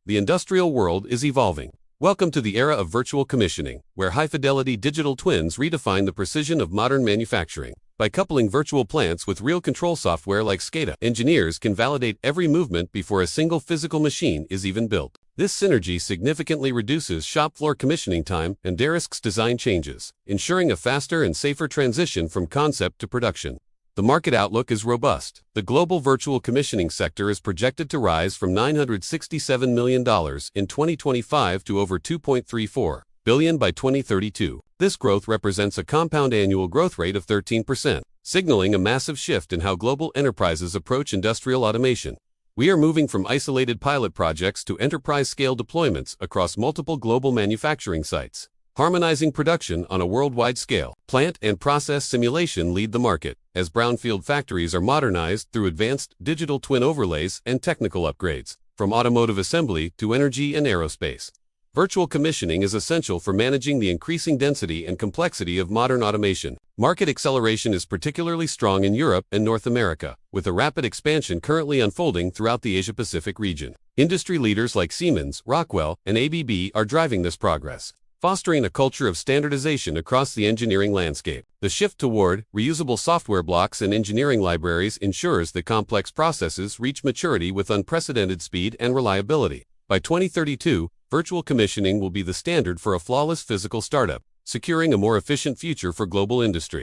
the industrial world is evolving. Welcome to the era of virtual commissioning, where high-fidelity digital twins redefine the precision of modern manufacturing. By coupling virtual plants with real control software like SCADA, engineers can validate every movement before a single physical machine is even built. This synergy significantly reduces shop floor commissioning time and de-risks design changes, ensuring a faster and safer transition from concept to production. The market outlook is robust. The global virtual commissioning sector is projected to rise from $967 million in 2025 to over $2.34 billion by 2032. This growth represents a compound annual growth rate of 13%, signaling a massive shift in how global enterprises approach industrial automation. We are moving from isolated pilot projects to enterprise-scale deployments across multiple global manufacturing sites. Harmonizing production on a worldwide scale, plant and process simulation lead the market, as brownfield factories are modernized through advanced digital twin overlays and technical upgrades, from automotive assembly to energy and aerospace. Virtual commissioning is essential for managing the increasing density and complexity of modern automation. Market acceleration is particularly strong in Europe and North America, with a rapid expansion currently unfolding throughout the Asia-Pacific region. Industry leaders like Siemens, Rockwell, and ABB are driving this progress, fostering a culture of standardization across the engineering landscape. The shift toward reusable software blocks and engineering libraries ensures that complex processes reach maturity with unprecedented speed and reliability. By 2032, virtual commissioning will be the standard for a flawless physical startup, securing a more efficient future for global industry.